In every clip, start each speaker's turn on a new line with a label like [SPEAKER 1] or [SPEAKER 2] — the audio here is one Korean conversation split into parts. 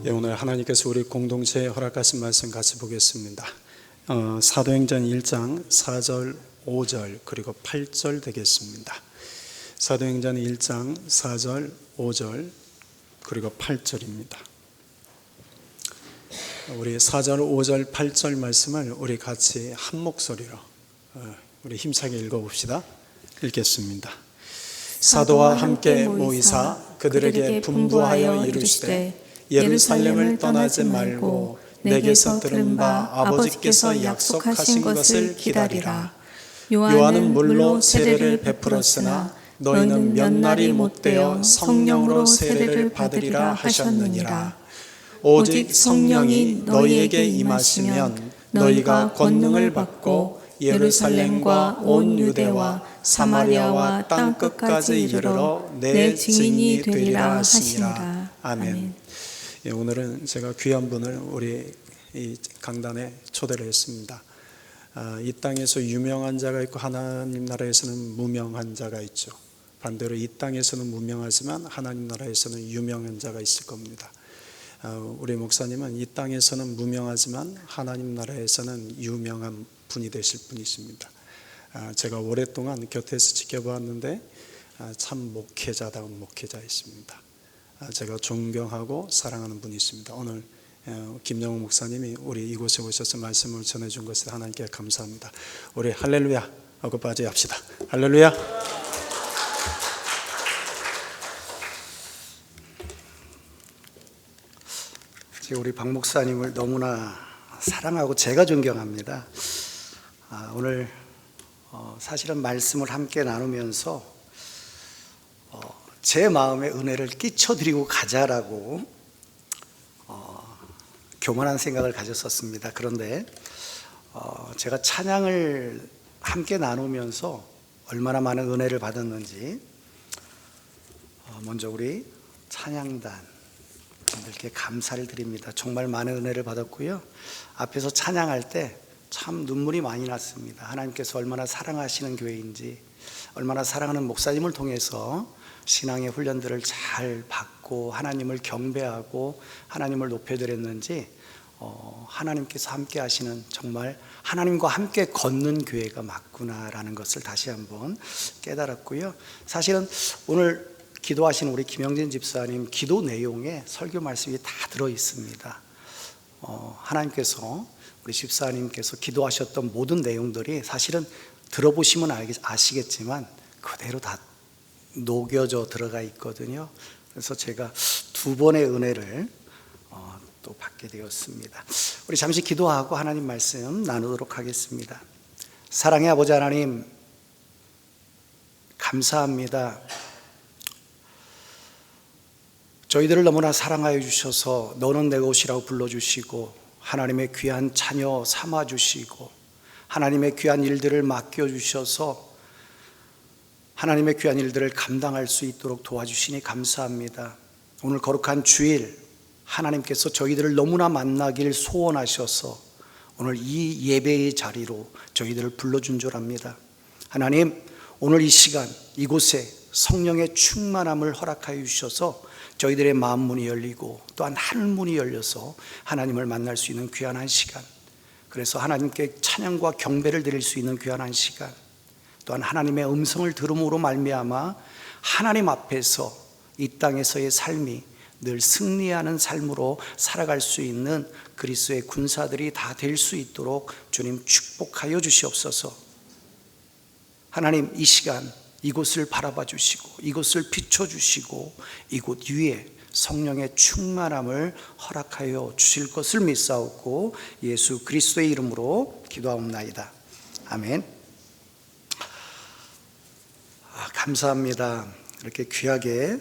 [SPEAKER 1] 오늘 하나님께서 우리 공동체에 허락하신 말씀 같이 보겠습니다. 사도행전 1장 4절, 5절 그리고 8절 되겠습니다. 사도행전 1장 4절, 5절 그리고 8절입니다. 우리 4절, 5절, 8절 말씀을 우리 같이 한 목소리로 우리 힘차게 읽어봅시다. 읽겠습니다. 사도와 함께 모이사 그들에게 분부하여 이르시되 예루살렘을 떠나지 말고 내게서 들은 바 아버지께서 약속하신 것을 기다리라. 요한은 물로 세례를 베풀었으나 너희는 몇 날이 못되어 성령으로 세례를 받으리라 하셨느니라. 오직 성령이 너희에게 임하시면 너희가 권능을 받고 예루살렘과 온 유대와 사마리아와 땅 끝까지 이르러 내 증인이 되리라 하시니라. 아멘. 오늘은 제가 귀한 분을 우리 이 강단에 초대를 했습니다. 이 땅에서 유명한 자가 있고 하나님 나라에서는 무명한 자가 있죠. 반대로 이 땅에서는 무명하지만 하나님 나라에서는 유명한 자가 있을 겁니다. 우리 목사님은 이 땅에서는 무명하지만 하나님 나라에서는 유명한 분이 되실 분이십니다. 제가 오랫동안 곁에서 지켜보았는데 참 목회자다운 목회자이십니다. 제가 존경하고 사랑하는 분이 있습니다. 오늘 김영호 목사님이 우리 이곳에 오셔서 말씀을 전해준 것에 하나님께 감사합니다. 우리 할렐루야 하고 빠져합시다. 할렐루야.
[SPEAKER 2] 우리 박 목사님을 너무나 사랑하고 제가 존경합니다. 오늘 사실은 말씀을 함께 나누면서 제 마음에 은혜를 끼쳐드리고 가자라고 교만한 생각을 가졌었습니다. 그런데 제가 찬양을 함께 나누면서 얼마나 많은 은혜를 받았는지 먼저 우리 찬양단 분들께 감사를 드립니다. 정말 많은 은혜를 받았고요. 앞에서 찬양할 때 참 눈물이 많이 났습니다. 하나님께서 얼마나 사랑하시는 교회인지, 얼마나 사랑하는 목사님을 통해서 신앙의 훈련들을 잘 받고 하나님을 경배하고 하나님을 높여드렸는지 하나님께서 함께 하시는, 정말 하나님과 함께 걷는 교회가 맞구나라는 것을 다시 한번 깨달았고요. 사실은 오늘 기도하신 우리 김영진 집사님 기도 내용에 설교 말씀이 다 들어있습니다. 하나님께서 우리 집사님께서 기도하셨던 모든 내용들이 사실은 들어보시면 아시겠지만 그대로 다 녹여져 들어가 있거든요. 그래서 제가 두 번의 은혜를 또 받게 되었습니다. 우리 잠시 기도하고 하나님 말씀 나누도록 하겠습니다. 사랑의 아버지 하나님, 감사합니다. 저희들을 너무나 사랑하여 주셔서 너는 내 것이라고 불러주시고 하나님의 귀한 자녀 삼아주시고 하나님의 귀한 일들을 맡겨주셔서 하나님의 귀한 일들을 감당할 수 있도록 도와주시니 감사합니다. 오늘 거룩한 주일 하나님께서 저희들을 너무나 만나길 소원하셔서 오늘 이 예배의 자리로 저희들을 불러준 줄 압니다. 하나님, 오늘 이 시간 이곳에 성령의 충만함을 허락하여 주셔서 저희들의 마음 문이 열리고 또한 하늘 문이 열려서 하나님을 만날 수 있는 귀한 한 시간, 그래서 하나님께 찬양과 경배를 드릴 수 있는 귀한 한 시간, 또한 하나님의 음성을 들음으로 말미암아 하나님 앞에서 이 땅에서의 삶이 늘 승리하는 삶으로 살아갈 수 있는 그리스도의 군사들이 다 될 수 있도록 주님 축복하여 주시옵소서. 하나님, 이 시간 이곳을 바라봐 주시고 이곳을 비춰주시고 이곳 위에 성령의 충만함을 허락하여 주실 것을 믿사옵고 예수 그리스도의 이름으로 기도하옵나이다. 아멘. 감사합니다. 이렇게 귀하게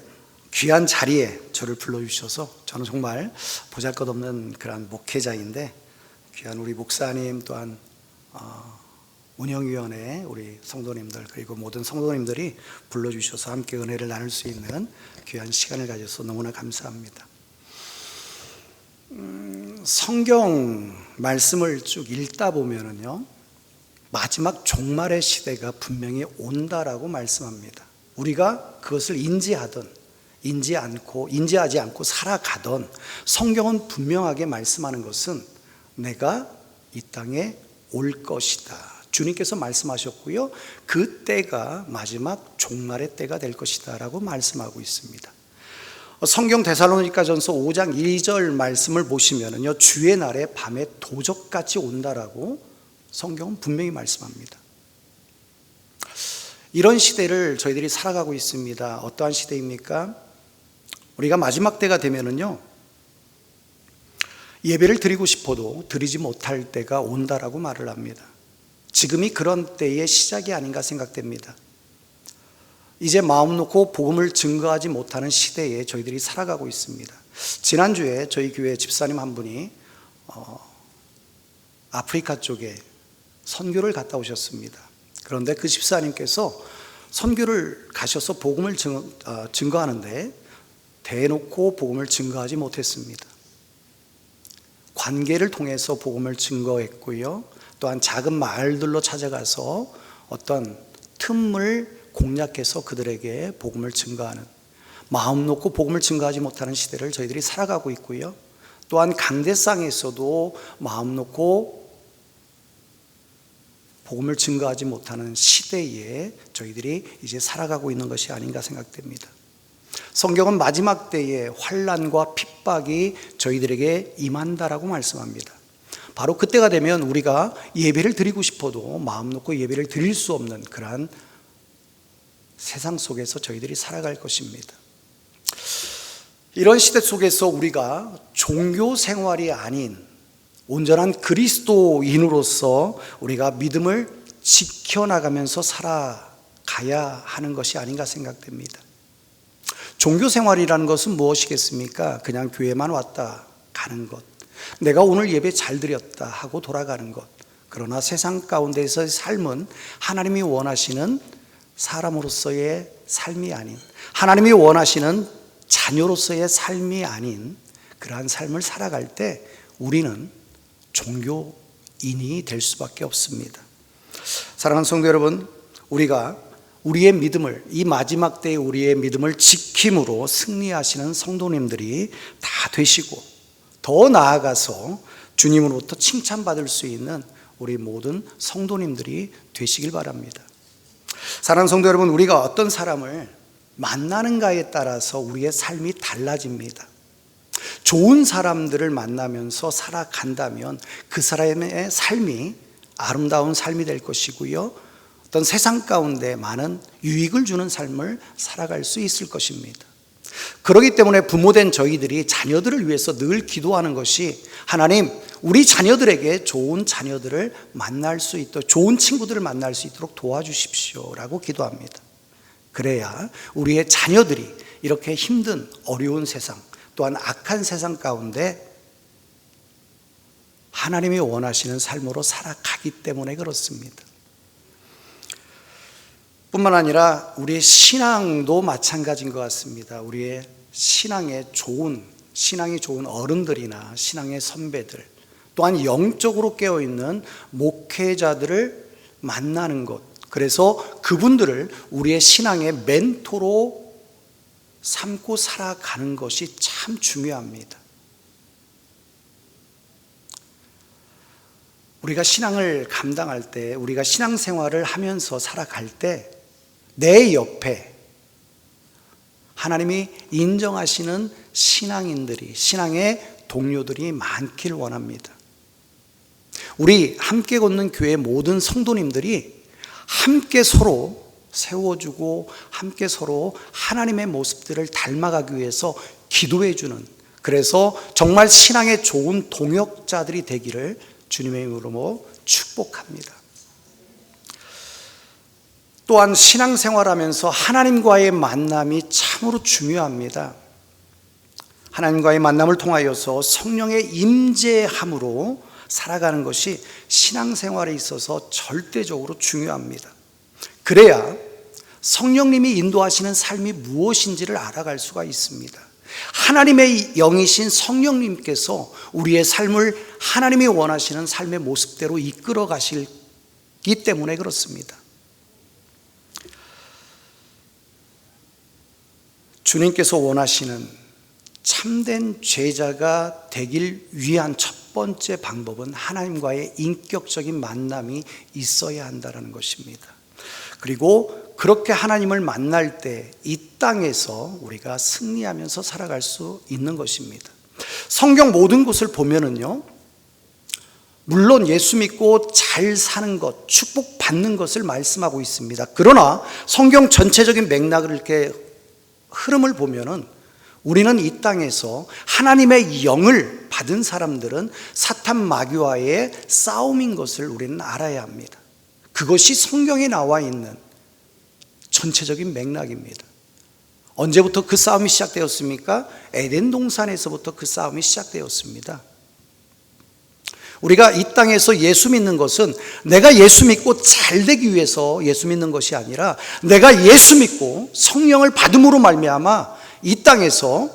[SPEAKER 2] 귀한 자리에 저를 불러주셔서 저는 정말 보잘것없는 그런 목회자인데 귀한 우리 목사님 또한 운영위원회 우리 성도님들 그리고 모든 성도님들이 불러주셔서 함께 은혜를 나눌 수 있는 귀한 시간을 가져서 너무나 감사합니다. 성경 말씀을 쭉 읽다 보면은요, 마지막 종말의 시대가 분명히 온다라고 말씀합니다. 우리가 그것을 인지하든 인지하지 않고 살아가던 성경은 분명하게 말씀하는 것은 내가 이 땅에 올 것이다. 주님께서 말씀하셨고요. 그 때가 마지막 종말의 때가 될 것이다 라고 말씀하고 있습니다. 성경 데살로니가전서 5장 1절 말씀을 보시면요, 주의 날에 밤에 도적같이 온다라고 성경은 분명히 말씀합니다. 이런 시대를 저희들이 살아가고 있습니다. 어떠한 시대입니까? 우리가 마지막 때가 되면은요, 예배를 드리고 싶어도 드리지 못할 때가 온다라고 말을 합니다. 지금이 그런 때의 시작이 아닌가 생각됩니다. 이제 마음 놓고 복음을 증거하지 못하는 시대에 저희들이 살아가고 있습니다. 지난주에 저희 교회 집사님 한 분이 아프리카 쪽에 선교를 갔다 오셨습니다. 그런데 그 집사님께서 선교를 가셔서 복음을 증거하는데 대놓고 복음을 증거하지 못했습니다. 관계를 통해서 복음을 증거했고요. 또한 작은 마을들로 찾아가서 어떤 틈을 공략해서 그들에게 복음을 증거하는, 마음 놓고 복음을 증거하지 못하는 시대를 저희들이 살아가고 있고요. 또한 강대상에서도 마음 놓고 복음을 증거하지 못하는 시대에 저희들이 이제 살아가고 있는 것이 아닌가 생각됩니다. 성경은 마지막 때에 환난과 핍박이 저희들에게 임한다라고 말씀합니다. 바로 그때가 되면 우리가 예배를 드리고 싶어도 마음 놓고 예배를 드릴 수 없는 그러한 세상 속에서 저희들이 살아갈 것입니다. 이런 시대 속에서 우리가 종교 생활이 아닌 온전한 그리스도인으로서 우리가 믿음을 지켜나가면서 살아가야 하는 것이 아닌가 생각됩니다. 종교 생활이라는 것은 무엇이겠습니까? 그냥 교회만 왔다 가는 것, 내가 오늘 예배 잘 드렸다 하고 돌아가는 것. 그러나 세상 가운데서의 삶은 하나님이 원하시는 사람으로서의 삶이 아닌, 하나님이 원하시는 자녀로서의 삶이 아닌 그러한 삶을 살아갈 때 우리는 종교인이 될 수밖에 없습니다. 사랑하는 성도 여러분, 우리가 우리의 믿음을, 이 마지막 때에 우리의 믿음을 지킴으로 승리하시는 성도님들이 다 되시고, 더 나아가서 주님으로부터 칭찬받을 수 있는 우리 모든 성도님들이 되시길 바랍니다. 사랑하는 성도 여러분, 우리가 어떤 사람을 만나는가에 따라서 우리의 삶이 달라집니다. 좋은 사람들을 만나면서 살아간다면 그 사람의 삶이 아름다운 삶이 될 것이고요, 어떤 세상 가운데 많은 유익을 주는 삶을 살아갈 수 있을 것입니다. 그렇기 때문에 부모된 저희들이 자녀들을 위해서 늘 기도하는 것이, 하나님, 우리 자녀들에게 좋은 자녀들을 만날 수 있도록, 좋은 친구들을 만날 수 있도록 도와주십시오 라고 기도합니다. 그래야 우리의 자녀들이 이렇게 힘든 어려운 세상, 또한 악한 세상 가운데 하나님이 원하시는 삶으로 살아가기 때문에 그렇습니다. 뿐만 아니라 우리의 신앙도 마찬가지인 것 같습니다. 우리의 신앙이 좋은 어른들이나 신앙의 선배들, 또한 영적으로 깨어있는 목회자들을 만나는 것, 그래서 그분들을 우리의 신앙의 멘토로 삼고 살아가는 것이 참 중요합니다. 우리가 신앙을 감당할 때, 우리가 신앙생활을 하면서 살아갈 때 내 옆에 하나님이 인정하시는 신앙인들이, 신앙의 동료들이 많길 원합니다. 우리 함께 걷는 교회 모든 성도님들이 함께 서로 세워주고 함께 서로 하나님의 모습들을 닮아가기 위해서 기도해주는, 그래서 정말 신앙의 좋은 동역자들이 되기를 주님의 이름으로 축복합니다. 또한 신앙생활하면서 하나님과의 만남이 참으로 중요합니다. 하나님과의 만남을 통하여서 성령의 임재함으로 살아가는 것이 신앙생활에 있어서 절대적으로 중요합니다. 그래야 성령님이 인도하시는 삶이 무엇인지를 알아갈 수가 있습니다. 하나님의 영이신 성령님께서 우리의 삶을 하나님이 원하시는 삶의 모습대로 이끌어 가시기 때문에 그렇습니다. 주님께서 원하시는 참된 제자가 되길 위한 첫 번째 방법은 하나님과의 인격적인 만남이 있어야 한다는 것입니다. 그리고 그렇게 하나님을 만날 때 이 땅에서 우리가 승리하면서 살아갈 수 있는 것입니다. 성경 모든 곳을 보면은요, 물론 예수 믿고 잘 사는 것, 축복받는 것을 말씀하고 있습니다. 그러나 성경 전체적인 맥락을 이렇게 흐름을 보면은 우리는 이 땅에서 하나님의 영을 받은 사람들은 사탄 마귀와의 싸움인 것을 우리는 알아야 합니다. 그것이 성경에 나와 있는 전체적인 맥락입니다. 언제부터 그 싸움이 시작되었습니까? 에덴 동산에서부터 그 싸움이 시작되었습니다. 우리가 이 땅에서 예수 믿는 것은 내가 예수 믿고 잘 되기 위해서 예수 믿는 것이 아니라 내가 예수 믿고 성령을 받음으로 말미암아 이 땅에서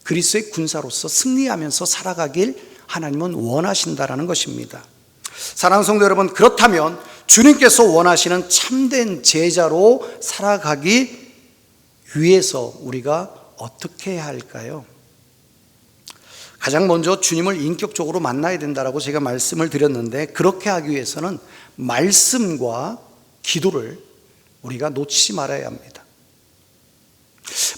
[SPEAKER 2] 그리스도의 군사로서 승리하면서 살아가길 하나님은 원하신다라는 것입니다. 사랑하는 성도 여러분, 그렇다면 주님께서 원하시는 참된 제자로 살아가기 위해서 우리가 어떻게 해야 할까요? 가장 먼저 주님을 인격적으로 만나야 된다라고 제가 말씀을 드렸는데, 그렇게 하기 위해서는 말씀과 기도를 우리가 놓치지 말아야 합니다.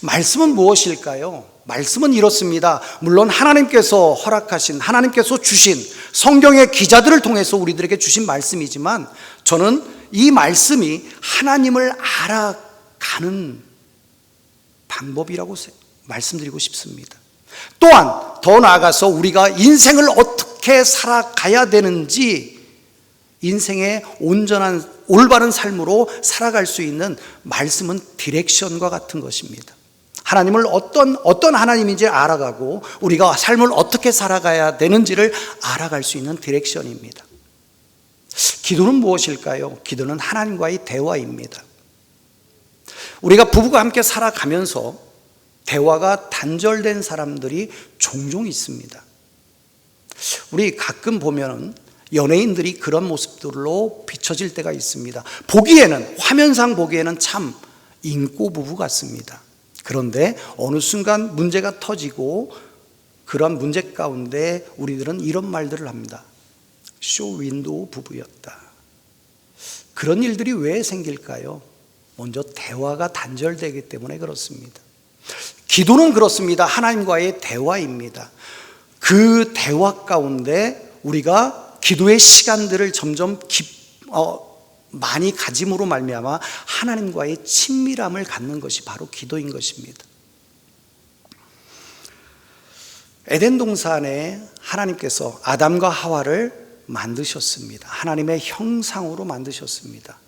[SPEAKER 2] 말씀은 무엇일까요? 말씀은 이렇습니다. 물론 하나님께서 허락하신, 하나님께서 주신 성경의 기자들을 통해서 우리들에게 주신 말씀이지만, 저는 이 말씀이 하나님을 알아가는 방법이라고 말씀드리고 싶습니다. 또한 더 나아가서 우리가 인생을 어떻게 살아가야 되는지, 인생의 온전한 올바른 삶으로 살아갈 수 있는 말씀은 디렉션과 같은 것입니다. 하나님을 어떤 하나님인지 알아가고 우리가 삶을 어떻게 살아가야 되는지를 알아갈 수 있는 디렉션입니다. 기도는 무엇일까요? 기도는 하나님과의 대화입니다. 우리가 부부가 함께 살아가면서 대화가 단절된 사람들이 종종 있습니다. 우리 가끔 보면은 연예인들이 그런 모습들로 비춰질 때가 있습니다. 보기에는, 화면상 보기에는 참 인고 부부 같습니다. 그런데 어느 순간 문제가 터지고 그런 문제 가운데 우리들은 이런 말들을 합니다. 쇼윈도우 부부였다. 그런 일들이 왜 생길까요? 먼저 대화가 단절되기 때문에 그렇습니다. 기도는 그렇습니다. 하나님과의 대화입니다. 그 대화 가운데 우리가 기도의 시간들을 점점 많이 가짐으로 말미암아 하나님과의 친밀함을 갖는 것이 바로 기도인 것입니다. 에덴 동산에 하나님께서 아담과 하와를 만드셨습니다. 하나님의 형상으로 만드셨습니다.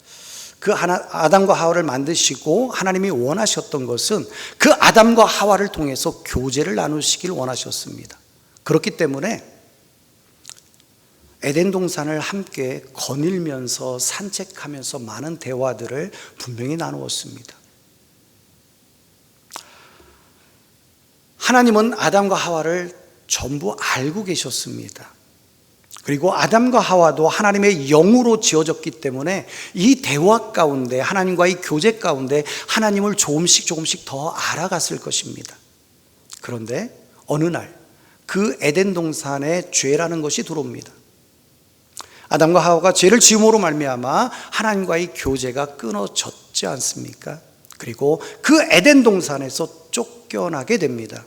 [SPEAKER 2] 그 아담과 하와를 만드시고 하나님이 원하셨던 것은 그 아담과 하와를 통해서 교제를 나누시길 원하셨습니다. 그렇기 때문에 에덴 동산을 함께 거닐면서 산책하면서 많은 대화들을 분명히 나누었습니다. 하나님은 아담과 하와를 전부 알고 계셨습니다. 그리고 아담과 하와도 하나님의 영으로 지어졌기 때문에 이 대화 가운데, 하나님과의 교제 가운데 하나님을 조금씩 더 알아갔을 것입니다. 그런데 어느 날 그 에덴 동산에 죄라는 것이 들어옵니다. 아담과 하와가 죄를 지음으로 말미암아 하나님과의 교제가 끊어졌지 않습니까? 그리고 그 에덴 동산에서 쫓겨나게 됩니다.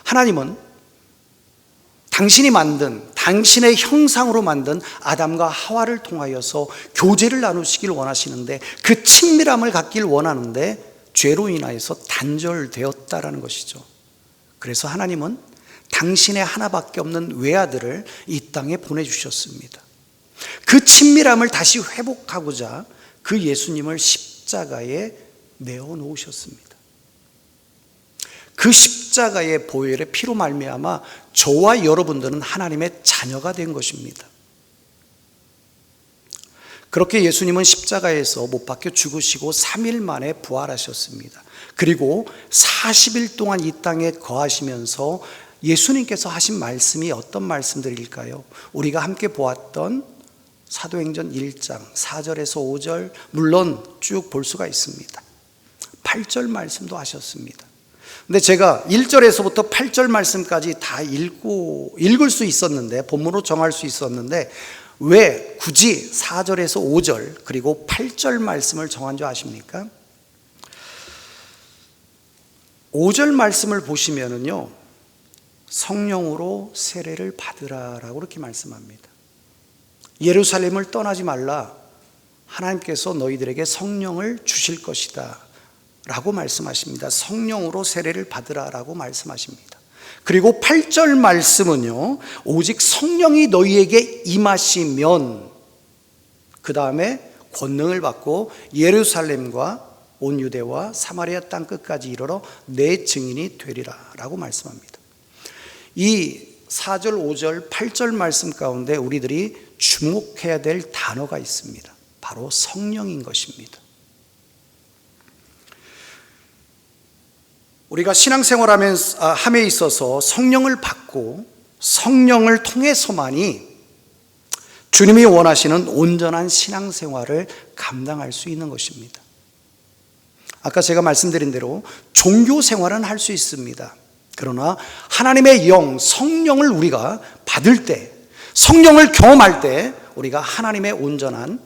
[SPEAKER 2] 하나님은 당신이 만든, 당신의 형상으로 만든 아담과 하와를 통하여서 교제를 나누시길 원하시는데, 그 친밀함을 갖길 원하는데 죄로 인하여서 단절되었다라는 것이죠. 그래서 하나님은 당신의 하나밖에 없는 외아들을 이 땅에 보내주셨습니다. 그 친밀함을 다시 회복하고자 그 예수님을 십자가에 내어놓으셨습니다. 그 십자가의 보혈의 피로 말미암아 저와 여러분들은 하나님의 자녀가 된 것입니다. 그렇게 예수님은 십자가에서 못 박혀 죽으시고 3일 만에 부활하셨습니다. 그리고 40일 동안 이 땅에 거하시면서 예수님께서 하신 말씀이 어떤 말씀들일까요? 우리가 함께 보았던 사도행전 1장 4절에서 5절, 물론 쭉 볼 수가 있습니다. 8절 말씀도 하셨습니다. 근데 제가 1절에서부터 8절 말씀까지 다 읽을 수 있었는데, 본문으로 정할 수 있었는데 왜 굳이 4절에서 5절 그리고 8절 말씀을 정한 줄 아십니까? 5절 말씀을 보시면은요, 성령으로 세례를 받으라라고 그렇게 말씀합니다. 예루살렘을 떠나지 말라, 하나님께서 너희들에게 성령을 주실 것이다 라고 말씀하십니다. 성령으로 세례를 받으라라고 말씀하십니다. 그리고 8절 말씀은요, 오직 성령이 너희에게 임하시면 그 다음에 권능을 받고 예루살렘과 온 유대와 사마리아 땅 끝까지 이르러 내 증인이 되리라 라고 말씀합니다. 이 4절, 5절, 8절 말씀 가운데 우리들이 주목해야 될 단어가 있습니다. 바로 성령인 것입니다. 우리가 신앙생활함에 있어서 성령을 받고 성령을 통해서만이 주님이 원하시는 온전한 신앙생활을 감당할 수 있는 것입니다. 아까 제가 말씀드린 대로 종교생활은 할 수 있습니다. 그러나 하나님의 영, 성령을 우리가 받을 때, 성령을 경험할 때 우리가 하나님의 온전한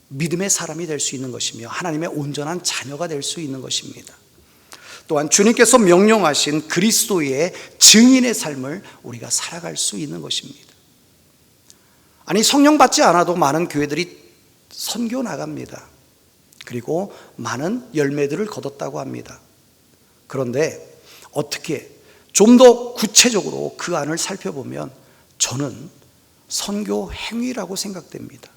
[SPEAKER 2] 믿음의 사람이 될 수 있는 것이며 하나님의 온전한 자녀가 될 수 있는 것입니다. 또한 주님께서 명령하신 그리스도의 증인의 삶을 우리가 살아갈 수 있는 것입니다. 아니, 성령 받지 않아도 많은 교회들이 선교 나갑니다. 그리고 많은 열매들을 거뒀다고 합니다. 그런데 어떻게 좀 더 구체적으로 그 안을 살펴보면 저는 선교 행위라고 생각됩니다.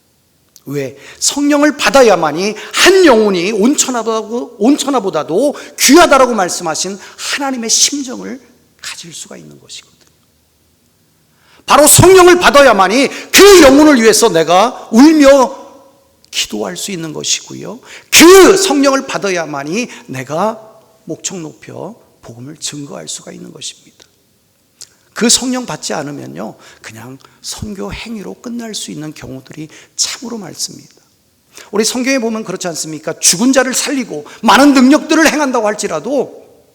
[SPEAKER 2] 왜? 성령을 받아야만이 한 영혼이 온천하보다도 귀하다라고 말씀하신 하나님의 심정을 가질 수가 있는 것이거든요. 바로 성령을 받아야만이 그 영혼을 위해서 내가 울며 기도할 수 있는 것이고요, 그 성령을 받아야만이 내가 목청 높여 복음을 증거할 수가 있는 것입니다. 그 성령 받지 않으면요, 그냥 선교 행위로 끝날 수 있는 경우들이 참으로 많습니다. 우리 성경에 보면 그렇지 않습니까? 죽은 자를 살리고 많은 능력들을 행한다고 할지라도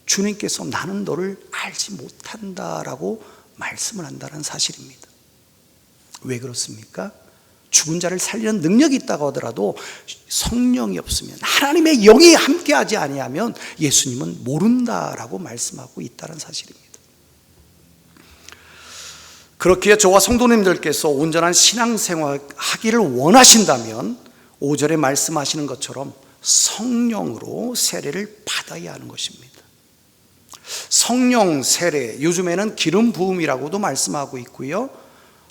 [SPEAKER 2] 주님께서 나는 너를 알지 못한다라고 말씀을 한다는 사실입니다. 왜 그렇습니까? 죽은 자를 살리는 능력이 있다고 하더라도 성령이 없으면, 하나님의 영이 함께하지 아니하면 예수님은 모른다라고 말씀하고 있다는 사실입니다. 그렇기에 저와 성도님들께서 온전한 신앙생활 하기를 원하신다면 5절에 말씀하시는 것처럼 성령으로 세례를 받아야 하는 것입니다. 성령 세례, 요즘에는 기름 부음이라고도 말씀하고 있고요,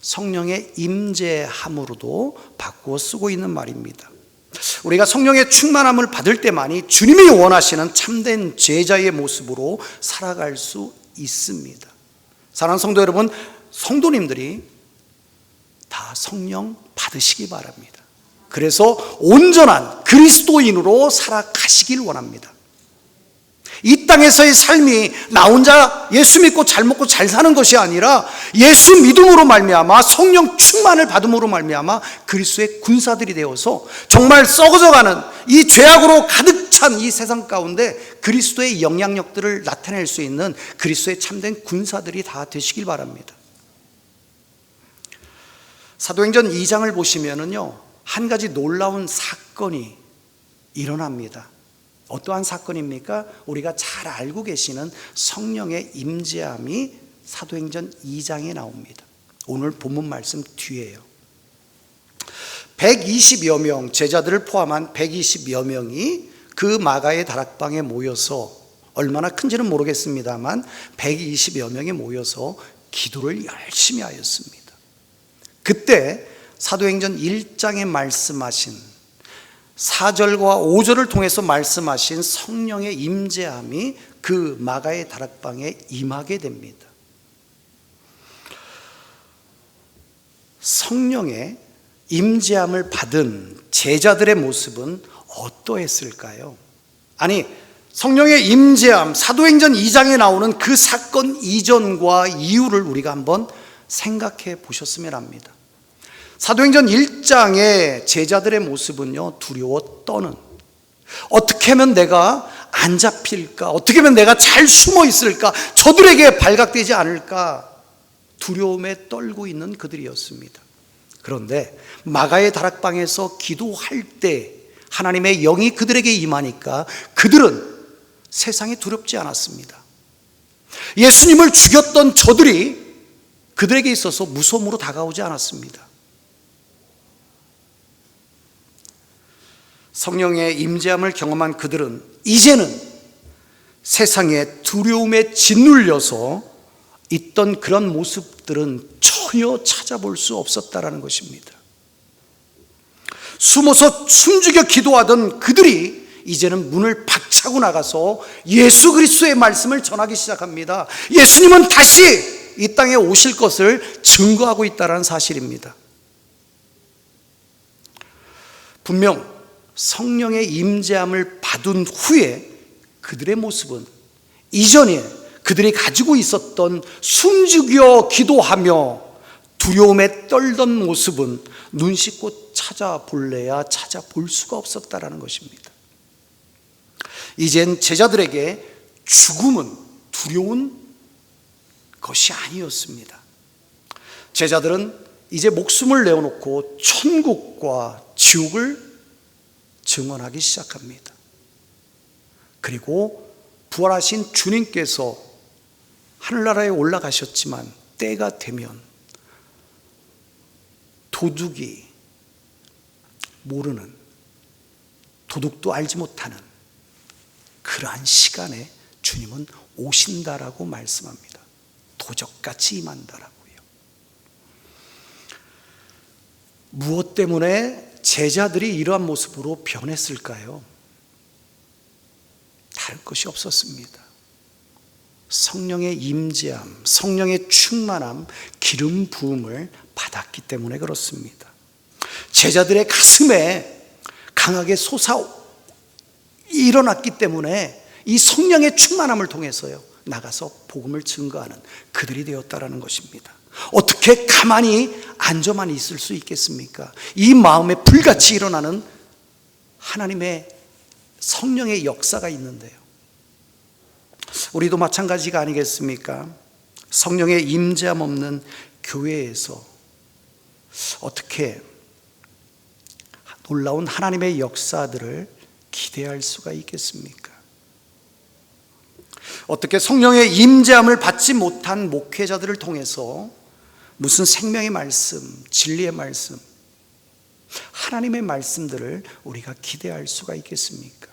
[SPEAKER 2] 성령의 임재함으로도 바꾸어 쓰고 있는 말입니다. 우리가 성령의 충만함을 받을 때만이 주님이 원하시는 참된 제자의 모습으로 살아갈 수 있습니다. 사랑하는 성도 여러분, 성도님들이 다 성령 받으시기 바랍니다. 그래서 온전한 그리스도인으로 살아가시길 원합니다. 이 땅에서의 삶이 나 혼자 예수 믿고 잘 먹고 잘 사는 것이 아니라 예수 믿음으로 말미암아 성령 충만을 받음으로 말미암아 그리스도의 군사들이 되어서 정말 썩어져가는 이 죄악으로 가득 찬 이 세상 가운데 그리스도의 영향력들을 나타낼 수 있는 그리스도의 참된 군사들이 다 되시길 바랍니다. 사도행전 2장을 보시면은요, 한 가지 놀라운 사건이 일어납니다. 어떠한 사건입니까? 우리가 잘 알고 계시는 성령의 임재함이 사도행전 2장에 나옵니다. 오늘 본문 말씀 뒤에요. 120여 명, 제자들을 포함한 120여 명이 그 마가의 다락방에 모여서, 얼마나 큰지는 모르겠습니다만 120여 명이 모여서 기도를 열심히 하였습니다. 그때 사도행전 1장에 말씀하신 4절과 5절을 통해서 말씀하신 성령의 임재함이 그 마가의 다락방에 임하게 됩니다. 성령의 임재함을 받은 제자들의 모습은 어떠했을까요? 아니, 성령의 임재함, 사도행전 2장에 나오는 그 사건 이전과 이후를 우리가 한번 생각해 보셨으면 합니다. 사도행전 1장의 제자들의 모습은요, 두려워 떠는, 어떻게 하면 내가 안 잡힐까? 어떻게 하면 내가 잘 숨어 있을까? 저들에게 발각되지 않을까? 두려움에 떨고 있는 그들이었습니다. 그런데 마가의 다락방에서 기도할 때 하나님의 영이 그들에게 임하니까 그들은 세상이 두렵지 않았습니다. 예수님을 죽였던 저들이 그들에게 있어서 무서움으로 다가오지 않았습니다. 성령의 임재함을 경험한 그들은 이제는 세상의 두려움에 짓눌려서 있던 그런 모습들은 전혀 찾아볼 수 없었다라는 것입니다. 숨어서 숨죽여 기도하던 그들이 이제는 문을 박차고 나가서 예수 그리스도의 말씀을 전하기 시작합니다. 예수님은 다시 이 땅에 오실 것을 증거하고 있다는 사실입니다. 분명 성령의 임재함을 받은 후에 그들의 모습은 이전에 그들이 가지고 있었던 숨죽여 기도하며 두려움에 떨던 모습은 눈 씻고 찾아볼래야 찾아볼 수가 없었다라는 것입니다. 이젠 제자들에게 죽음은 두려운 것이 아니었습니다. 제자들은 이제 목숨을 내어놓고 천국과 지옥을 증언하기 시작합니다. 그리고 부활하신 주님께서 하늘나라에 올라가셨지만 때가 되면 도둑이 모르는, 도둑도 알지 못하는 그러한 시간에 주님은 오신다라고 말씀합니다. 도적같이 임한다라고요. 무엇 때문에 제자들이 이러한 모습으로 변했을까요? 다른 것이 없었습니다. 성령의 임재함, 성령의 충만함, 기름 부음을 받았기 때문에 그렇습니다. 제자들의 가슴에 강하게 솟아 일어났기 때문에 이 성령의 충만함을 통해서요 나가서 복음을 증거하는 그들이 되었다라는 것입니다. 어떻게 가만히 앉아만 있을 수 있겠습니까? 이 마음에 불같이 일어나는 하나님의 성령의 역사가 있는데요. 우리도 마찬가지가 아니겠습니까? 성령의 임재함 없는 교회에서 어떻게 놀라운 하나님의 역사들을 기대할 수가 있겠습니까? 어떻게 성령의 임재함을 받지 못한 목회자들을 통해서 무슨 생명의 말씀, 진리의 말씀, 하나님의 말씀들을 우리가 기대할 수가 있겠습니까?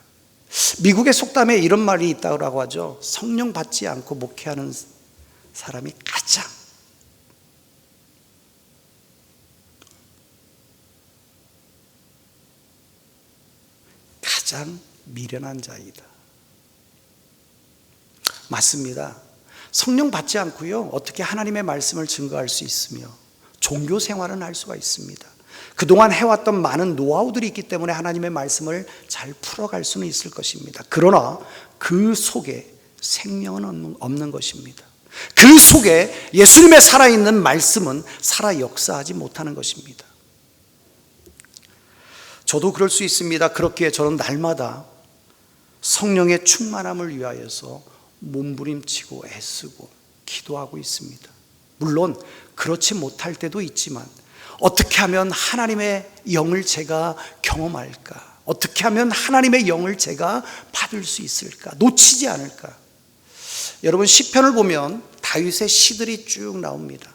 [SPEAKER 2] 미국의 속담에 이런 말이 있다고 하죠. 성령 받지 않고 목회하는 사람이 가장 미련한 자이다. 맞습니다. 성령 받지 않고요 어떻게 하나님의 말씀을 증거할 수 있으며 종교 생활은 할 수가 있습니다. 그동안 해왔던 많은 노하우들이 있기 때문에 하나님의 말씀을 잘 풀어갈 수는 있을 것입니다. 그러나 그 속에 생명은 없는 것입니다. 그 속에 예수님의 살아있는 말씀은 살아 역사하지 못하는 것입니다. 저도 그럴 수 있습니다. 그렇기에 저는 날마다 성령의 충만함을 위하여서 몸부림치고 애쓰고 기도하고 있습니다. 물론 그렇지 못할 때도 있지만 어떻게 하면 하나님의 영을 제가 경험할까? 어떻게 하면 하나님의 영을 제가 받을 수 있을까? 놓치지 않을까? 여러분 시편을 보면 다윗의 시들이 쭉 나옵니다.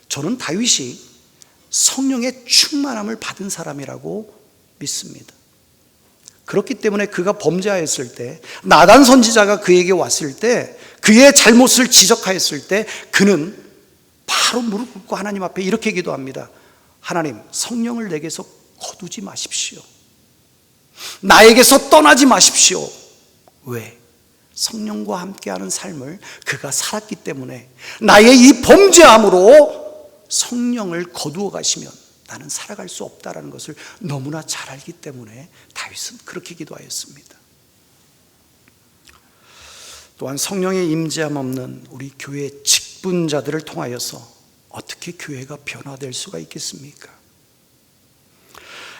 [SPEAKER 2] 저는 다윗이 성령의 충만함을 받은 사람이라고 믿습니다. 그렇기 때문에 그가 범죄하였을 때 나단 선지자가 그에게 왔을 때 그의 잘못을 지적하였을 때 그는 바로 무릎 꿇고 하나님 앞에 이렇게 기도합니다. 하나님, 성령을 내게서 거두지 마십시오. 나에게서 떠나지 마십시오. 왜? 성령과 함께하는 삶을 그가 살았기 때문에 나의 이 범죄함으로 성령을 거두어 가시면 나는 살아갈 수 없다는 것을 너무나 잘 알기 때문에 다윗은 그렇게 기도하였습니다. 또한 성령의 임재함 없는 우리 교회 직분자들을 통하여서 어떻게 교회가 변화될 수가 있겠습니까?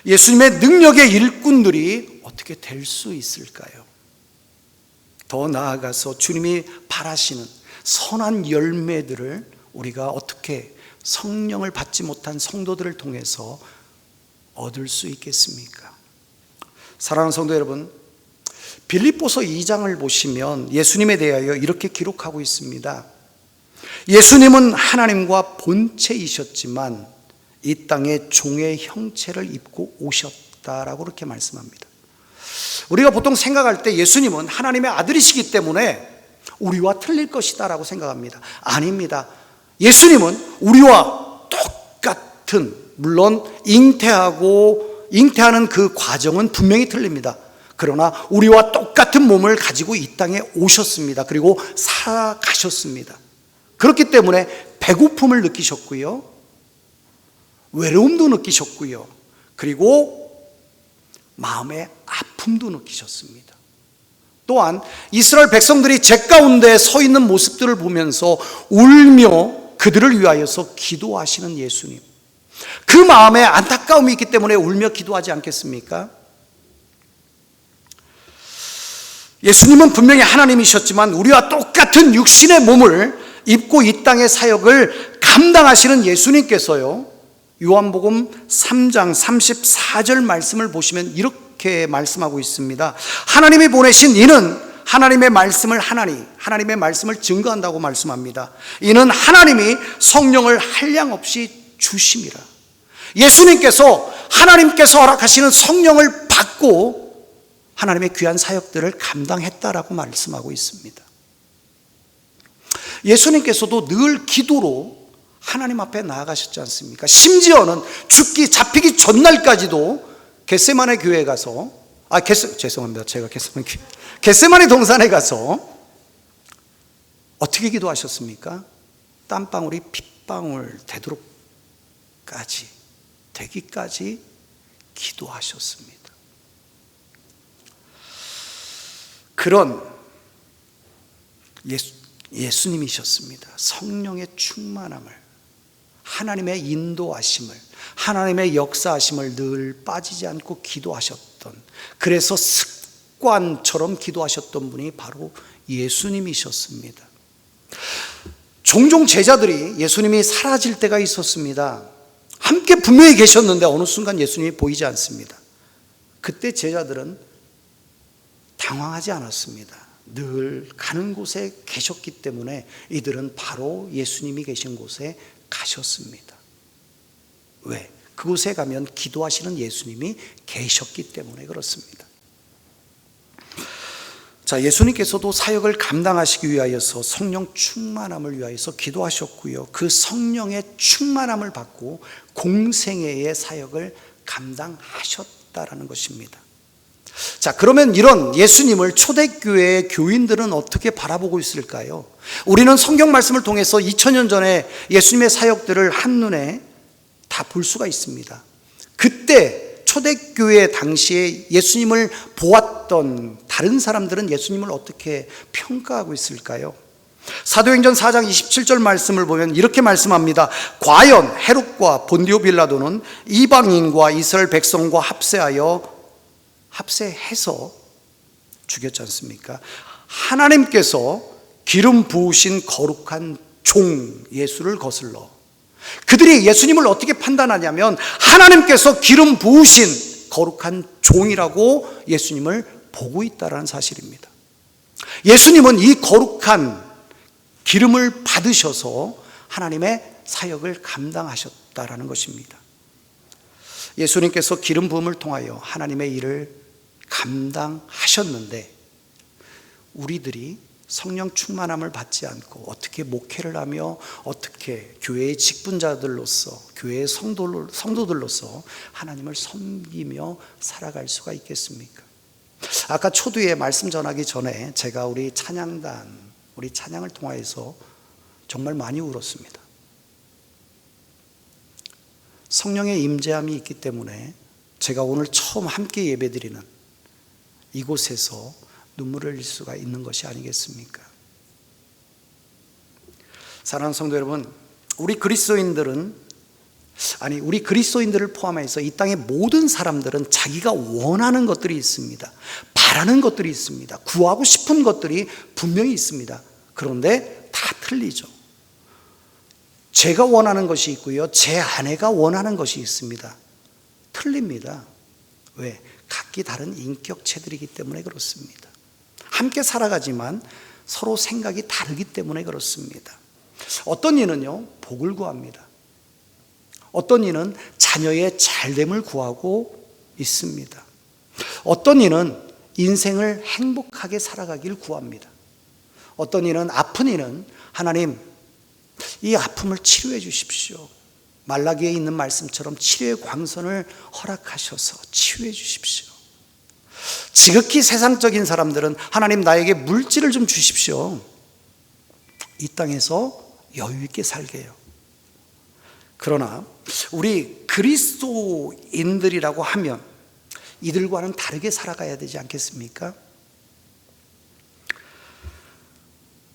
[SPEAKER 2] 예수님의 능력의 일꾼들이 어떻게 될 수 있을까요? 더 나아가서 주님이 바라시는 선한 열매들을 우리가 어떻게 성령을 받지 못한 성도들을 통해서 얻을 수 있겠습니까? 사랑하는 성도 여러분, 빌립보서 2장을 보시면 예수님에 대하여 이렇게 기록하고 있습니다. 예수님은 하나님과 본체이셨지만 이 땅에 종의 형체를 입고 오셨다라고 그렇게 말씀합니다. 우리가 보통 생각할 때 예수님은 하나님의 아들이시기 때문에 우리와 틀릴 것이다라고 생각합니다. 아닙니다. 예수님은 우리와 똑같은, 물론 잉태하는 그 과정은 분명히 틀립니다. 그러나 우리와 똑같은 몸을 가지고 이 땅에 오셨습니다. 그리고 살아가셨습니다. 그렇기 때문에 배고픔을 느끼셨고요, 외로움도 느끼셨고요, 그리고 마음의 아픔도 느끼셨습니다. 또한 이스라엘 백성들이 제 가운데 서 있는 모습들을 보면서 울며 그들을 위하여서 기도하시는 예수님, 그 마음에 안타까움이 있기 때문에 울며 기도하지 않겠습니까? 예수님은 분명히 하나님이셨지만 우리와 똑같은 육신의 몸을 입고 이 땅의 사역을 감당하시는 예수님께서요, 요한복음 3장 34절 말씀을 보시면 이렇게 말씀하고 있습니다. 하나님이 보내신 이는 하나님의 말씀을 하나님의 말씀을 증거한다고 말씀합니다. 이는 하나님이 성령을 한량없이 주심이라. 예수님께서 하나님께서 허락하시는 성령을 받고 하나님의 귀한 사역들을 감당했다라고 말씀하고 있습니다. 예수님께서도 늘 기도로 하나님 앞에 나아가셨지 않습니까? 심지어는 잡히기 전날까지도 겟세마네 교회에 가서 겟세마네 동산에 가서 어떻게 기도하셨습니까? 땀방울이 핏방울 되기까지 기도하셨습니다. 그런 예수님이셨습니다. 성령의 충만함을, 하나님의 인도하심을, 하나님의 역사하심을 늘 빠지지 않고 기도하셨던, 그래서 습관처럼 기도하셨던 분이 바로 예수님이셨습니다. 종종 제자들이 예수님이 사라질 때가 있었습니다. 함께 분명히 계셨는데 어느 순간 예수님이 보이지 않습니다. 그때 제자들은 당황하지 않았습니다. 늘 가는 곳에 계셨기 때문에 이들은 바로 예수님이 계신 곳에 가셨습니다. 왜? 그곳에 가면 기도하시는 예수님이 계셨기 때문에 그렇습니다. 자, 예수님께서도 사역을 감당하시기 위하여서 성령 충만함을 위하여서 기도하셨고요, 그 성령의 충만함을 받고 공생애의 사역을 감당하셨다라는 것입니다. 자, 그러면 이런 예수님을 초대교회의 교인들은 어떻게 바라보고 있을까요? 우리는 성경 말씀을 통해서 2000년 전에 예수님의 사역들을 한눈에 다 볼 수가 있습니다. 그때 초대교회 당시에 예수님을 보았던 다른 사람들은 예수님을 어떻게 평가하고 있을까요? 사도행전 4장 27절 말씀을 보면 이렇게 말씀합니다. 과연 헤롯과 본디오 빌라도는 이방인과 이스라엘 백성과 합세해서 죽였지 않습니까? 하나님께서 기름 부으신 거룩한 종 예수를 거슬러, 그들이 예수님을 어떻게 판단하냐면 하나님께서 기름 부으신 거룩한 종이라고 예수님을 보고 있다는 사실입니다. 예수님은 이 거룩한 기름을 받으셔서 하나님의 사역을 감당하셨다라는 것입니다. 예수님께서 기름 부음을 통하여 하나님의 일을 감당하셨는데 우리들이 성령 충만함을 받지 않고 어떻게 목회를 하며 어떻게 교회의 직분자들로서, 교회의 성도들로서 하나님을 섬기며 살아갈 수가 있겠습니까? 아까 초두에 말씀 전하기 전에 제가 우리 찬양을 통하여서 정말 많이 울었습니다. 성령의 임재함이 있기 때문에 제가 오늘 처음 함께 예배드리는 이곳에서 눈물을 흘릴 수가 있는 것이 아니겠습니까? 사랑하는 성도 여러분, 우리 그리스도인들은 아니, 우리 그리스도인들을 포함해서 이 땅의 모든 사람들은 자기가 원하는 것들이 있습니다. 바라는 것들이 있습니다. 구하고 싶은 것들이 분명히 있습니다. 그런데 다 틀리죠. 제가 원하는 것이 있고요, 제 아내가 원하는 것이 있습니다. 틀립니다. 왜? 각기 다른 인격체들이기 때문에 그렇습니다. 함께 살아가지만 서로 생각이 다르기 때문에 그렇습니다. 어떤 이는요, 복을 구합니다. 어떤 이는 자녀의 잘됨을 구하고 있습니다. 어떤 이는 인생을 행복하게 살아가길 구합니다. 어떤 이는, 아픈 이는 하나님, 이 아픔을 치료해 주십시오. 말라기에 있는 말씀처럼 치료의 광선을 허락하셔서 치유해 주십시오. 지극히 세상적인 사람들은 하나님, 나에게 물질을 좀 주십시오. 이 땅에서 여유 있게 살게 해요. 그러나 우리 그리스도인들이라고 하면 이들과는 다르게 살아가야 되지 않겠습니까?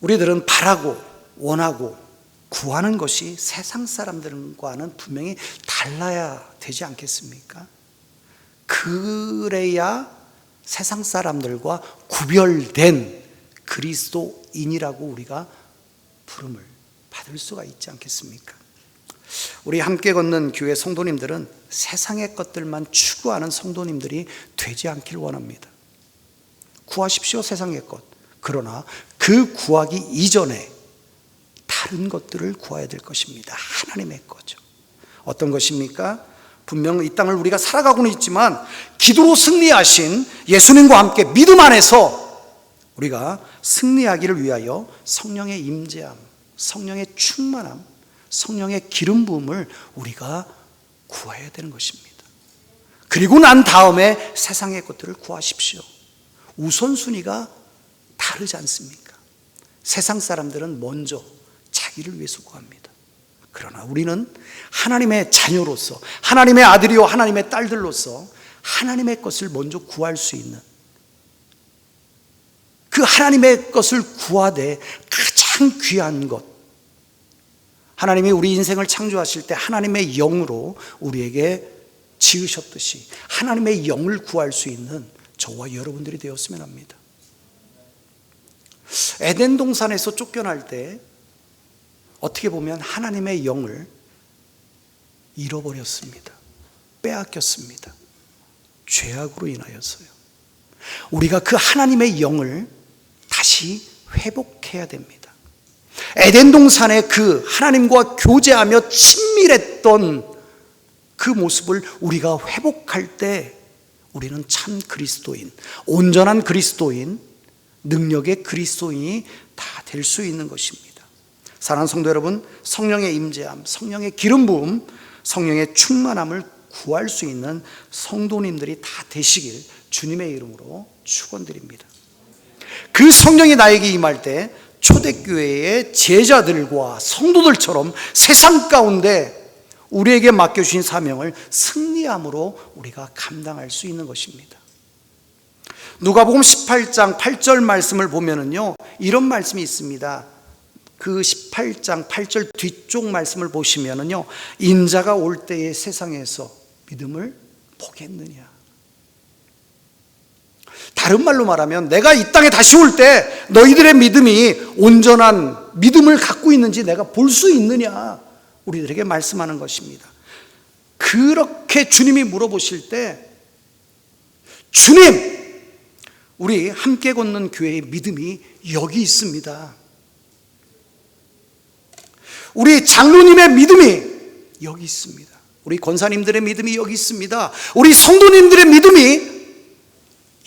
[SPEAKER 2] 우리들은 바라고 원하고 구하는 것이 세상 사람들과는 분명히 달라야 되지 않겠습니까? 그래야 세상 사람들과 구별된 그리스도인이라고 우리가 부름을 받을 수가 있지 않겠습니까? 우리 함께 걷는 교회 성도님들은 세상의 것들만 추구하는 성도님들이 되지 않길 원합니다. 구하십시오, 세상의 것. 그러나 그 구하기 이전에 다른 것들을 구해야 될 것입니다. 하나님의 거죠. 어떤 것입니까? 분명 이 땅을 우리가 살아가고는 있지만 기도로 승리하신 예수님과 함께 믿음 안에서 우리가 승리하기를 위하여 성령의 임재함, 성령의 충만함, 성령의 기름 부음을 우리가 구해야 되는 것입니다. 그리고 난 다음에 세상의 것들을 구하십시오. 우선순위가 다르지 않습니까? 세상 사람들은 먼저 자기를 위해서 구합니다. 그러나 우리는 하나님의 자녀로서, 하나님의 아들이요 하나님의 딸들로서 하나님의 것을 먼저 구할 수 있는, 그 하나님의 것을 구하되 가장 귀한 것, 하나님이 우리 인생을 창조하실 때 하나님의 영으로 우리에게 지으셨듯이 하나님의 영을 구할 수 있는 저와 여러분들이 되었으면 합니다. 에덴 동산에서 쫓겨날 때 어떻게 보면 하나님의 영을 잃어버렸습니다. 빼앗겼습니다. 죄악으로 인하여서요. 우리가 그 하나님의 영을 다시 회복해야 됩니다. 에덴 동산의 그 하나님과 교제하며 친밀했던 그 모습을 우리가 회복할 때 우리는 참 그리스도인, 온전한 그리스도인, 능력의 그리스도인이 다 될 수 있는 것입니다. 사랑하는 성도 여러분, 성령의 임재함, 성령의 기름 부음, 성령의 충만함을 구할 수 있는 성도님들이 다 되시길 주님의 이름으로 축원드립니다. 그 성령이 나에게 임할 때 초대교회의 제자들과 성도들처럼 세상 가운데 우리에게 맡겨주신 사명을 승리함으로 우리가 감당할 수 있는 것입니다. 누가복음 18장 8절 말씀을 보면은요, 이런 말씀이 있습니다. 그 18장 8절 뒤쪽 말씀을 보시면은요, 인자가 올 때의 세상에서 믿음을 보겠느냐. 다른 말로 말하면 내가 이 땅에 다시 올 때 너희들의 믿음이 온전한 믿음을 갖고 있는지 내가 볼 수 있느냐, 우리들에게 말씀하는 것입니다. 그렇게 주님이 물어보실 때, 주님, 우리 함께 걷는 교회의 믿음이 여기 있습니다. 우리 장로님의 믿음이 여기 있습니다. 우리 권사님들의 믿음이 여기 있습니다. 우리 성도님들의 믿음이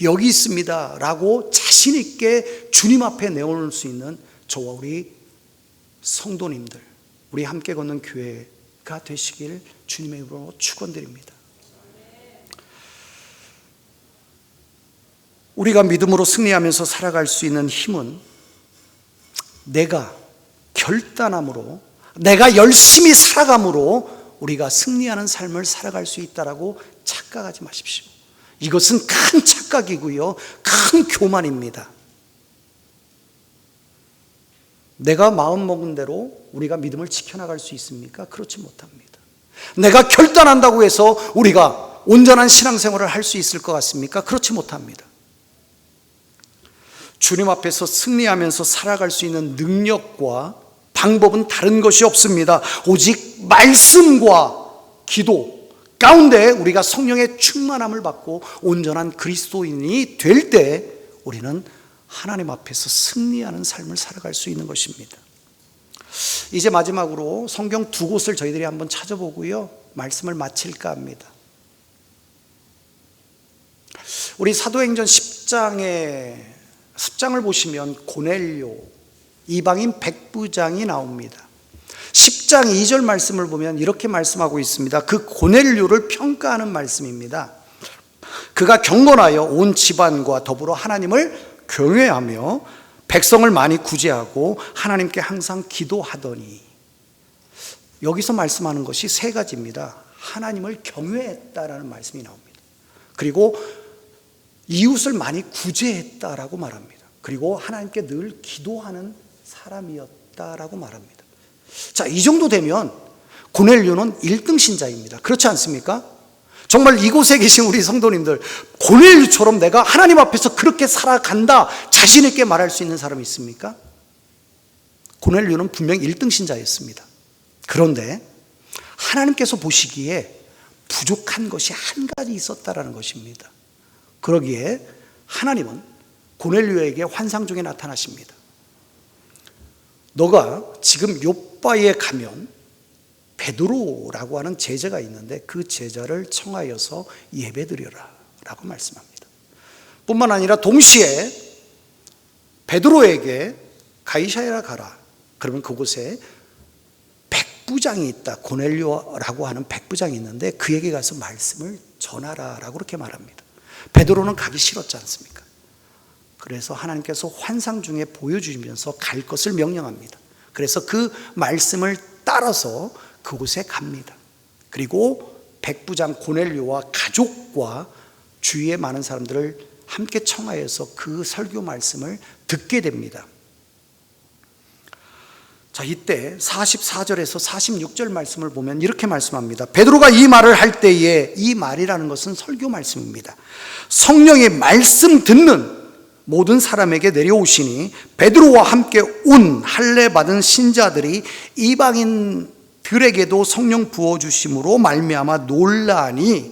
[SPEAKER 2] 여기 있습니다 라고 자신 있게 주님 앞에 내어놓을 수 있는 저와 우리 성도님들, 우리 함께 걷는 교회가 되시길 주님의 이름으로 축원드립니다. 우리가 믿음으로 승리하면서 살아갈 수 있는 힘은 내가 결단함으로, 내가 열심히 살아감으로 우리가 승리하는 삶을 살아갈 수 있다라고 착각하지 마십시오. 이것은 큰 착각이고요, 큰 교만입니다. 내가 마음먹은 대로 우리가 믿음을 지켜나갈 수 있습니까? 그렇지 못합니다. 내가 결단한다고 해서 우리가 온전한 신앙생활을 할 수 있을 것 같습니까? 그렇지 못합니다. 주님 앞에서 승리하면서 살아갈 수 있는 능력과 방법은 다른 것이 없습니다. 오직 말씀과 기도 가운데 우리가 성령의 충만함을 받고 온전한 그리스도인이 될 때 우리는 하나님 앞에서 승리하는 삶을 살아갈 수 있는 것입니다. 이제 마지막으로 성경 두 곳을 저희들이 한번 찾아보고요, 말씀을 마칠까 합니다. 우리 사도행전 10장을 보시면 고넬료, 이방인 백부장이 나옵니다. 10장 2절 말씀을 보면 이렇게 말씀하고 있습니다. 그 고넬료를 평가하는 말씀입니다. 그가 경건하여 온 집안과 더불어 하나님을 경외하며 백성을 많이 구제하고 하나님께 항상 기도하더니, 여기서 말씀하는 것이 세 가지입니다. 하나님을 경외했다라는 말씀이 나옵니다. 그리고 이웃을 많이 구제했다라고 말합니다. 그리고 하나님께 늘 기도하는 사람이었다라고 말합니다. 자, 이 정도 되면 고넬료는 1등 신자입니다. 그렇지 않습니까? 정말 이곳에 계신 우리 성도님들, 고넬료처럼 내가 하나님 앞에서 그렇게 살아간다 자신 있게 말할 수 있는 사람이 있습니까? 고넬료는 분명 1등 신자였습니다. 그런데 하나님께서 보시기에 부족한 것이 한 가지 있었다라는 것입니다. 그러기에 하나님은 고넬료에게 환상 중에 나타나십니다. 너가 지금 요바에 가면 베드로라고 하는 제자가 있는데 그 제자를 청하여서 예배드려라 라고 말씀합니다. 뿐만 아니라 동시에 베드로에게 가이사랴 가라. 그러면 그곳에 백부장이 있다. 고넬료라고 하는 백부장이 있는데 그에게 가서 말씀을 전하라 라고 그렇게 말합니다. 베드로는 가기 싫었지 않습니까? 그래서 하나님께서 환상 중에 보여주시면서 갈 것을 명령합니다. 그래서 그 말씀을 따라서 그곳에 갑니다. 그리고 백부장 고넬료와 가족과 주위의 많은 사람들을 함께 청하여서 그 설교 말씀을 듣게 됩니다. 자, 이때 44절에서 46절 말씀을 보면 이렇게 말씀합니다. 베드로가 이 말을 할 때에, 이 말이라는 것은 설교 말씀입니다. 성령의 말씀 듣는 모든 사람에게 내려오시니 베드로와 함께 온 할례 받은 신자들이 이방인들에게도 성령 부어주심으로 말미암아 놀라니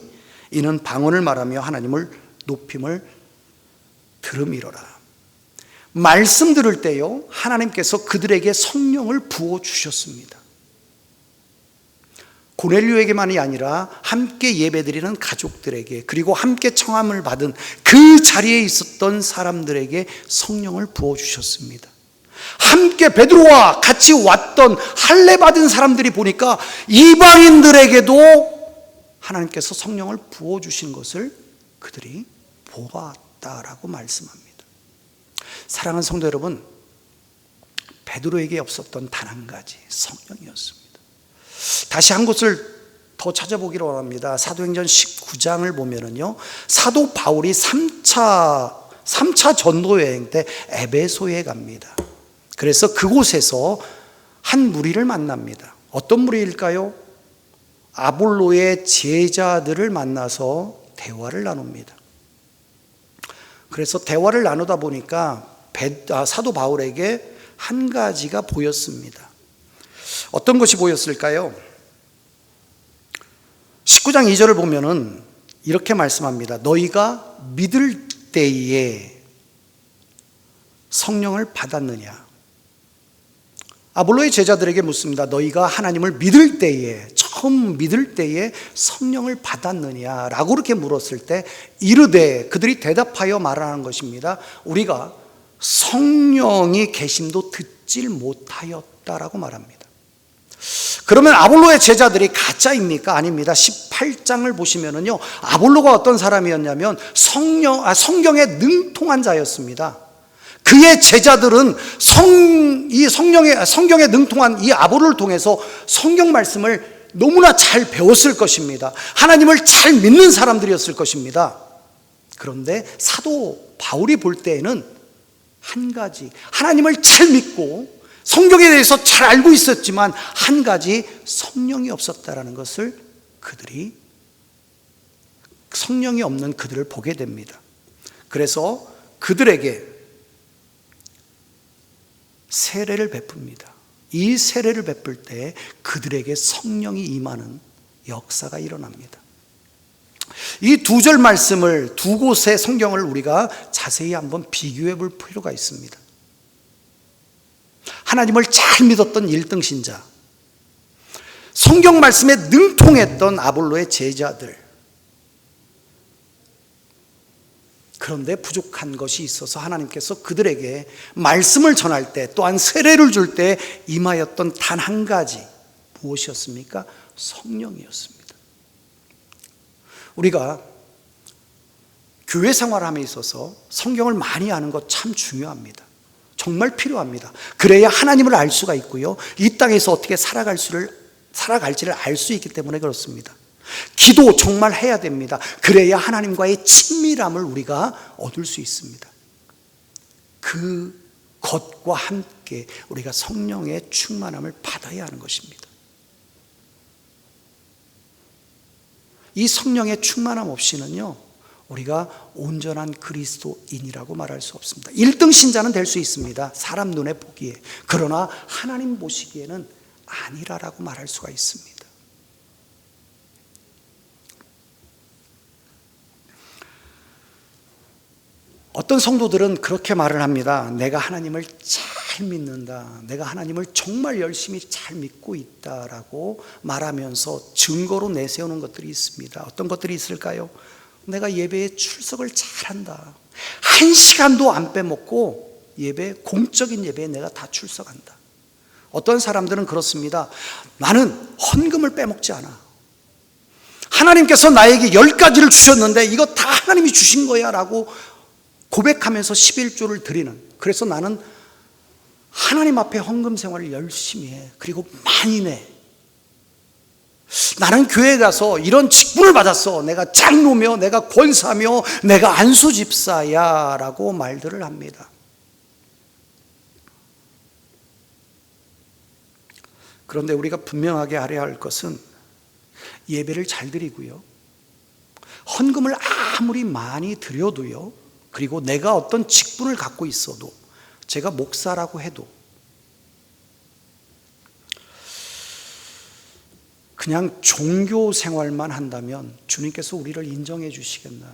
[SPEAKER 2] 이는 방언을 말하며 하나님을 높임을 들음이로라. 말씀 들을 때요, 하나님께서 그들에게 성령을 부어주셨습니다. 고넬료에게만이 아니라 함께 예배드리는 가족들에게, 그리고 함께 청함을 받은 그 자리에 있었던 사람들에게 성령을 부어주셨습니다. 함께 베드로와 같이 왔던 할례 받은 사람들이 보니까 이방인들에게도 하나님께서 성령을 부어주신 것을 그들이 보았다라고 말씀합니다. 사랑하는 성도 여러분, 베드로에게 없었던 단 한 가지, 성령이었습니다. 다시 한 곳을 더 찾아보기를 원합니다. 사도행전 19장을 보면은요, 사도 바울이 3차 전도 여행 때 에베소에 갑니다. 그래서 그곳에서 한 무리를 만납니다. 어떤 무리일까요? 아볼로의 제자들을 만나서 대화를 나눕니다. 그래서 대화를 나누다 보니까 사도 바울에게 한 가지가 보였습니다. 어떤 것이 보였을까요? 19장 2절을 보면은 이렇게 말씀합니다. 너희가 믿을 때에 성령을 받았느냐? 아볼로의 제자들에게 묻습니다. 너희가 하나님을 믿을 때에, 처음 믿을 때에 성령을 받았느냐? 라고 그렇게 물었을 때 이르되, 그들이 대답하여 말하는 것입니다. 우리가 성령이 계심도 듣질 못하였다라고 말합니다. 그러면 아볼로의 제자들이 가짜입니까? 아닙니다. 18장을 보시면은요, 아볼로가 어떤 사람이었냐면 성경에 능통한 자였습니다. 그의 제자들은 성경에 능통한 이 아볼로를 통해서 성경 말씀을 너무나 잘 배웠을 것입니다. 하나님을 잘 믿는 사람들이었을 것입니다. 그런데 사도 바울이 볼 때에는 한 가지, 하나님을 잘 믿고 성경에 대해서 잘 알고 있었지만 한 가지 성령이 없었다라는 것을 그들이 성령이 없는 그들을 보게 됩니다. 그래서 그들에게 세례를 베풉니다. 이 세례를 베풀 때 그들에게 성령이 임하는 역사가 일어납니다. 이 두 절 말씀을 두 곳의 성경을 우리가 자세히 한번 비교해 볼 필요가 있습니다. 하나님을 잘 믿었던 1등 신자, 성경 말씀에 능통했던 아볼로의 제자들, 그런데 부족한 것이 있어서 하나님께서 그들에게 말씀을 전할 때 또한 세례를 줄 때 임하였던 단 한 가지, 무엇이었습니까? 성령이었습니다. 우리가 교회 생활함에 있어서 성경을 많이 아는 것 참 중요합니다. 정말 필요합니다. 그래야 하나님을 알 수가 있고요, 이 땅에서 어떻게 살아갈지를 알 수 있기 때문에 그렇습니다. 기도 정말 해야 됩니다. 그래야 하나님과의 친밀함을 우리가 얻을 수 있습니다. 그 것과 함께 우리가 성령의 충만함을 받아야 하는 것입니다. 이 성령의 충만함 없이는요, 우리가 온전한 그리스도인이라고 말할 수 없습니다. 1등 신자는 될 수 있습니다. 사람 눈에 보기에. 그러나 하나님 보시기에는 아니라라고 말할 수가 있습니다. 어떤 성도들은 그렇게 말을 합니다. 내가 하나님을 잘 믿는다, 내가 하나님을 정말 열심히 잘 믿고 있다라고 말하면서 증거로 내세우는 것들이 있습니다. 어떤 것들이 있을까요? 내가 예배에 출석을 잘한다, 1시간도 안 빼먹고 공적인 예배에 내가 다 출석한다. 어떤 사람들은 그렇습니다. 나는 헌금을 빼먹지 않아, 하나님께서 나에게 10가지를 주셨는데 이거 다 하나님이 주신 거야 라고 고백하면서 11조를 드리는, 그래서 나는 하나님 앞에 헌금 생활을 열심히 해, 그리고 많이 내, 나는 교회에 가서 이런 직분을 받았어, 내가 장로며 내가 권사며 내가 안수집사야 라고 말들을 합니다. 그런데 우리가 분명하게 알아야 할 것은 예배를 잘 드리고요, 헌금을 아무리 많이 드려도요, 그리고 내가 어떤 직분을 갖고 있어도, 제가 목사라고 해도 그냥 종교 생활만 한다면 주님께서 우리를 인정해 주시겠나?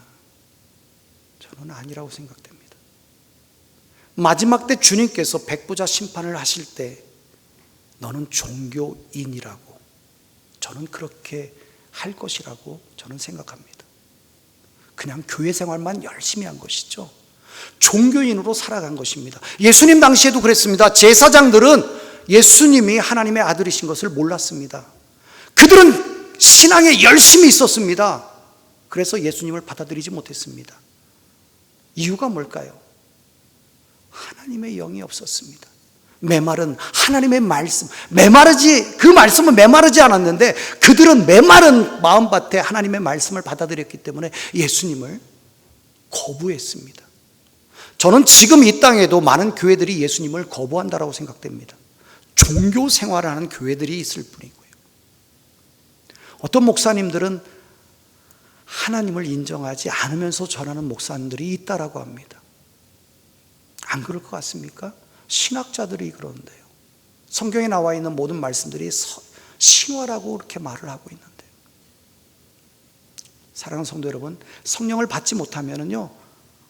[SPEAKER 2] 저는 아니라고 생각됩니다. 마지막 때 주님께서 백부자 심판을 하실 때 너는 종교인이라고, 저는 그렇게 할 것이라고 저는 생각합니다. 그냥 교회 생활만 열심히 한 것이죠. 종교인으로 살아간 것입니다. 예수님 당시에도 그랬습니다. 제사장들은 예수님이 하나님의 아들이신 것을 몰랐습니다. 그들은 신앙에 열심히 있었습니다. 그래서 예수님을 받아들이지 못했습니다. 이유가 뭘까요? 하나님의 영이 없었습니다. 메마른 하나님의 말씀, 그 말씀은 메마르지 않았는데 그들은 메마른 마음밭에 하나님의 말씀을 받아들였기 때문에 예수님을 거부했습니다. 저는 지금 이 땅에도 많은 교회들이 예수님을 거부한다고 생각됩니다. 종교 생활을 하는 교회들이 있을 뿐이고요. 어떤 목사님들은 하나님을 인정하지 않으면서 전하는 목사님들이 있다라고 합니다. 안 그럴 것 같습니까? 신학자들이 그러는데요, 성경에 나와 있는 모든 말씀들이 신화라고 그렇게 말을 하고 있는데요. 사랑하는 성도 여러분, 성령을 받지 못하면요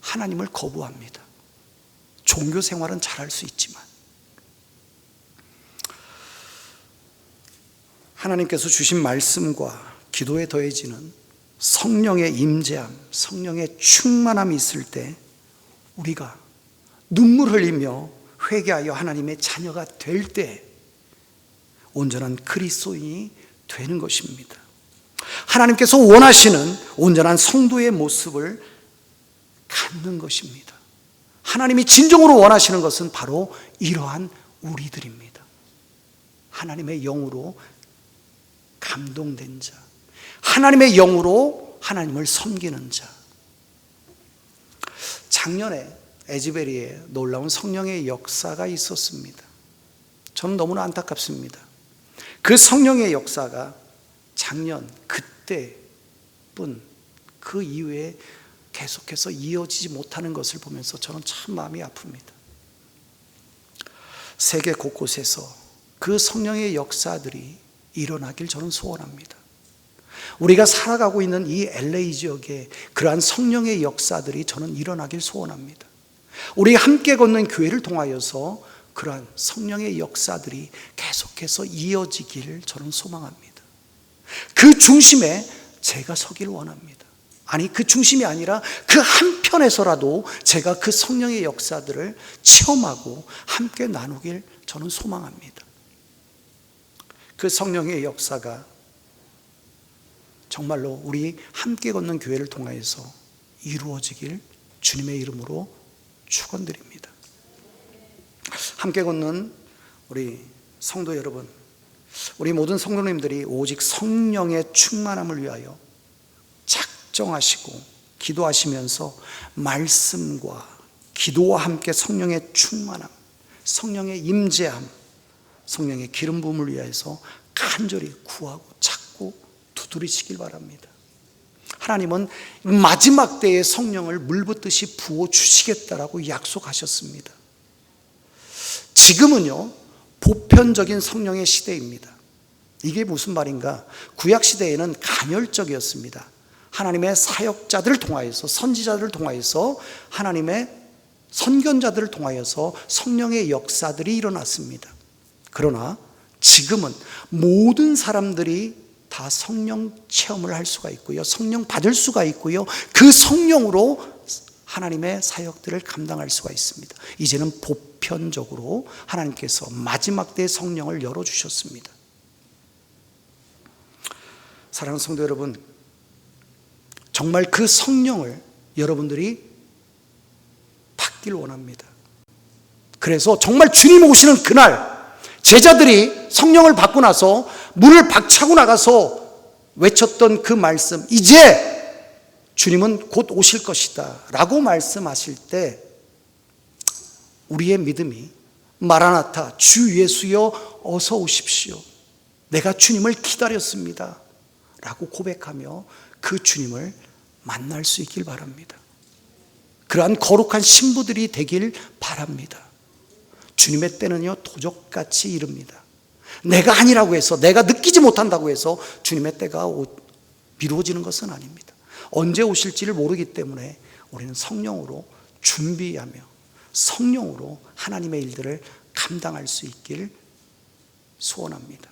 [SPEAKER 2] 하나님을 거부합니다. 종교 생활은 잘할 수 있지만 하나님께서 주신 말씀과 기도에 더해지는 성령의 임재함, 성령의 충만함이 있을 때 우리가 눈물 흘리며 회개하여 하나님의 자녀가 될 때 온전한 그리스도인이 되는 것입니다. 하나님께서 원하시는 온전한 성도의 모습을 갖는 것입니다. 하나님이 진정으로 원하시는 것은 바로 이러한 우리들입니다. 하나님의 영으로 감동된 자, 하나님의 영으로 하나님을 섬기는 자. 작년에 에즈베리에 놀라운 성령의 역사가 있었습니다. 저는 너무나 안타깝습니다. 그 성령의 역사가 작년 그때뿐 그 이후에 계속해서 이어지지 못하는 것을 보면서 저는 참 마음이 아픕니다. 세계 곳곳에서 그 성령의 역사들이 일어나길 저는 소원합니다. 우리가 살아가고 있는 이 LA 지역에 그러한 성령의 역사들이 저는 일어나길 소원합니다. 우리 함께 걷는 교회를 통하여서 그러한 성령의 역사들이 계속해서 이어지길 저는 소망합니다. 그 중심에 제가 서길 원합니다. 아니, 그 중심이 아니라 그 한편에서라도 제가 그 성령의 역사들을 체험하고 함께 나누길 저는 소망합니다. 그 성령의 역사가 정말로 우리 함께 걷는 교회를 통하여서 이루어지길 주님의 이름으로 축원드립니다. 함께 걷는 우리 성도 여러분, 우리 모든 성도님들이 오직 성령의 충만함을 위하여 작정하시고 기도하시면서 말씀과 기도와 함께 성령의 충만함, 성령의 임재함, 성령의 기름 부음을 위하여서 간절히 구하고 찾고 두드리시길 바랍니다. 하나님은 마지막 때에 성령을 물붓듯이 부어주시겠다라고 약속하셨습니다. 지금은요, 보편적인 성령의 시대입니다. 이게 무슨 말인가? 구약 시대에는 간헐적이었습니다. 하나님의 사역자들을 통하여서, 선지자들을 통하여서, 하나님의 선견자들을 통하여서 성령의 역사들이 일어났습니다. 그러나 지금은 모든 사람들이 다 성령 체험을 할 수가 있고요, 성령 받을 수가 있고요, 그 성령으로 하나님의 사역들을 감당할 수가 있습니다. 이제는 보편적으로 하나님께서 마지막 때의 성령을 열어주셨습니다. 사랑하는 성도 여러분, 정말 그 성령을 여러분들이 받길 원합니다. 그래서 정말 주님 오시는 그날 제자들이 성령을 받고 나서 문을 박차고 나가서 외쳤던 그 말씀, 이제 주님은 곧 오실 것이다 라고 말씀하실 때 우리의 믿음이 마라나타, 주 예수여 어서 오십시오, 내가 주님을 기다렸습니다 라고 고백하며 그 주님을 만날 수 있길 바랍니다. 그러한 거룩한 신부들이 되길 바랍니다. 주님의 때는요, 도적같이 이릅니다. 내가 아니라고 해서, 내가 느끼지 못한다고 해서 주님의 때가 미루어지는 것은 아닙니다. 언제 오실지를 모르기 때문에 우리는 성령으로 준비하며 성령으로 하나님의 일들을 감당할 수 있길 소원합니다.